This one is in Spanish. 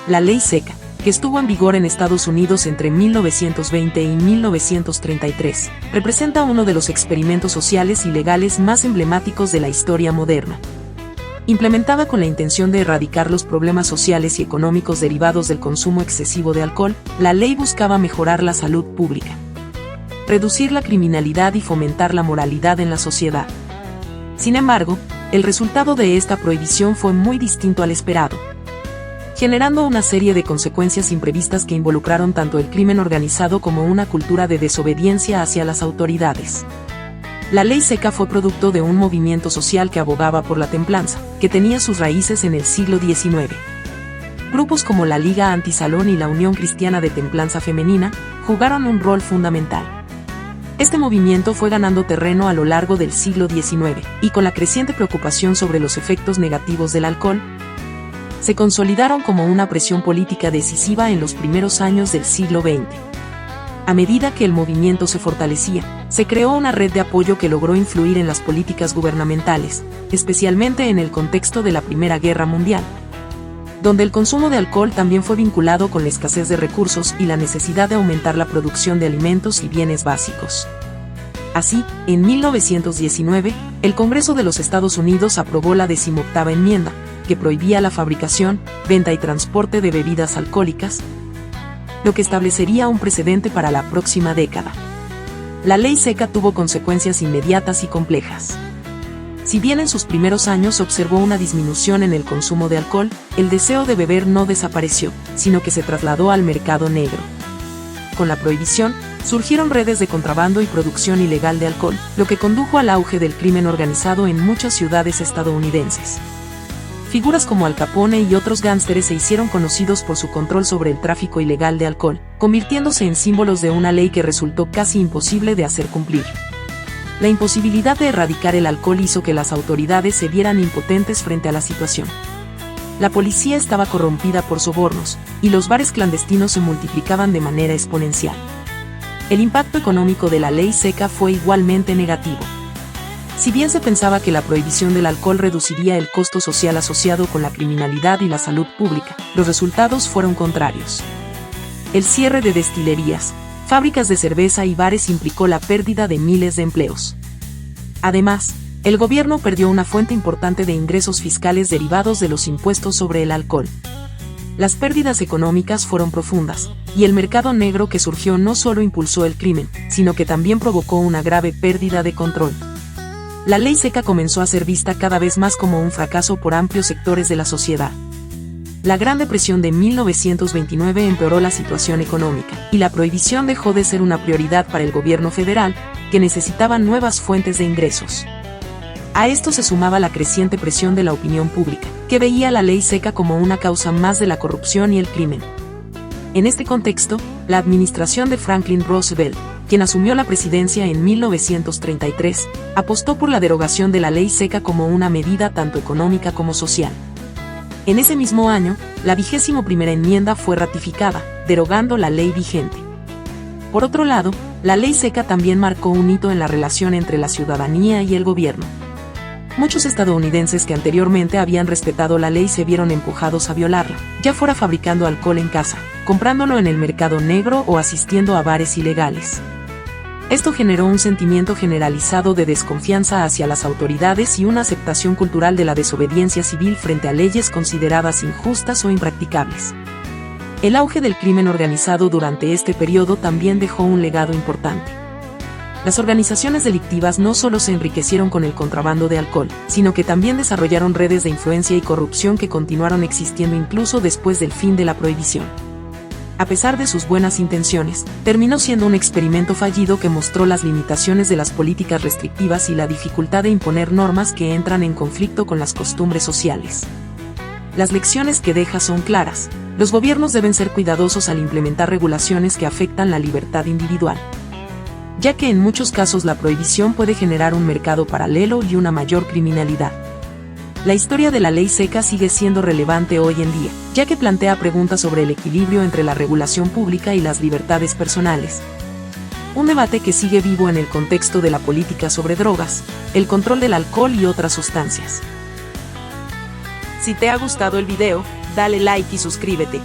La ley seca, que estuvo en vigor en Estados Unidos entre 1920 y 1933, representa uno de los experimentos sociales y legales más emblemáticos de la historia moderna. Implementada con la intención de erradicar los problemas sociales y económicos derivados del consumo excesivo de alcohol, la ley buscaba mejorar la salud pública, reducir la criminalidad y fomentar la moralidad en la sociedad. Sin embargo, el resultado de esta prohibición fue muy distinto al esperado, generando una serie de consecuencias imprevistas que involucraron tanto el crimen organizado como una cultura de desobediencia hacia las autoridades. La ley seca fue producto de un movimiento social que abogaba por la templanza, que tenía sus raíces en el siglo XIX. Grupos como la Liga Antisalón y la Unión Cristiana de Templanza Femenina jugaron un rol fundamental. Este movimiento fue ganando terreno a lo largo del siglo XIX, y con la creciente preocupación sobre los efectos negativos del alcohol, se consolidaron como una presión política decisiva en los primeros años del siglo XX. A medida que el movimiento se fortalecía, se creó una red de apoyo que logró influir en las políticas gubernamentales, especialmente en el contexto de la Primera Guerra Mundial, donde el consumo de alcohol también fue vinculado con la escasez de recursos y la necesidad de aumentar la producción de alimentos y bienes básicos. Así, en 1919, el Congreso de los Estados Unidos aprobó la 18ª enmienda, que prohibía la fabricación, venta y transporte de bebidas alcohólicas, lo que establecería un precedente para la próxima década. La ley seca tuvo consecuencias inmediatas y complejas. Si bien en sus primeros años observó una disminución en el consumo de alcohol, el deseo de beber no desapareció, sino que se trasladó al mercado negro. Con la prohibición, surgieron redes de contrabando y producción ilegal de alcohol, lo que condujo al auge del crimen organizado en muchas ciudades estadounidenses. Figuras como Al Capone y otros gángsteres se hicieron conocidos por su control sobre el tráfico ilegal de alcohol, convirtiéndose en símbolos de una ley que resultó casi imposible de hacer cumplir. La imposibilidad de erradicar el alcohol hizo que las autoridades se vieran impotentes frente a la situación. La policía estaba corrompida por sobornos, y los bares clandestinos se multiplicaban de manera exponencial. El impacto económico de la ley seca fue igualmente negativo. Si bien se pensaba que la prohibición del alcohol reduciría el costo social asociado con la criminalidad y la salud pública, los resultados fueron contrarios. El cierre de destilerías, fábricas de cerveza y bares implicó la pérdida de miles de empleos. Además, el gobierno perdió una fuente importante de ingresos fiscales derivados de los impuestos sobre el alcohol. Las pérdidas económicas fueron profundas, y el mercado negro que surgió no solo impulsó el crimen, sino que también provocó una grave pérdida de control. La ley seca comenzó a ser vista cada vez más como un fracaso por amplios sectores de la sociedad. La Gran Depresión de 1929 empeoró la situación económica, y la prohibición dejó de ser una prioridad para el gobierno federal, que necesitaba nuevas fuentes de ingresos. A esto se sumaba la creciente presión de la opinión pública, que veía la ley seca como una causa más de la corrupción y el crimen. En este contexto, la administración de Franklin Roosevelt, quien asumió la presidencia en 1933, apostó por la derogación de la ley seca como una medida tanto económica como social. En ese mismo año, la 21ª enmienda fue ratificada, derogando la ley vigente. Por otro lado, la ley seca también marcó un hito en la relación entre la ciudadanía y el gobierno. Muchos estadounidenses que anteriormente habían respetado la ley se vieron empujados a violarla, ya fuera fabricando alcohol en casa, comprándolo en el mercado negro o asistiendo a bares ilegales. Esto generó un sentimiento generalizado de desconfianza hacia las autoridades y una aceptación cultural de la desobediencia civil frente a leyes consideradas injustas o impracticables. El auge del crimen organizado durante este periodo también dejó un legado importante. Las organizaciones delictivas no solo se enriquecieron con el contrabando de alcohol, sino que también desarrollaron redes de influencia y corrupción que continuaron existiendo incluso después del fin de la prohibición. A pesar de sus buenas intenciones, terminó siendo un experimento fallido que mostró las limitaciones de las políticas restrictivas y la dificultad de imponer normas que entran en conflicto con las costumbres sociales. Las lecciones que deja son claras. Los gobiernos deben ser cuidadosos al implementar regulaciones que afectan la libertad individual, ya que en muchos casos la prohibición puede generar un mercado paralelo y una mayor criminalidad. La historia de la ley seca sigue siendo relevante hoy en día, ya que plantea preguntas sobre el equilibrio entre la regulación pública y las libertades personales. Un debate que sigue vivo en el contexto de la política sobre drogas, el control del alcohol y otras sustancias. Si te ha gustado el video, Dale like y suscríbete.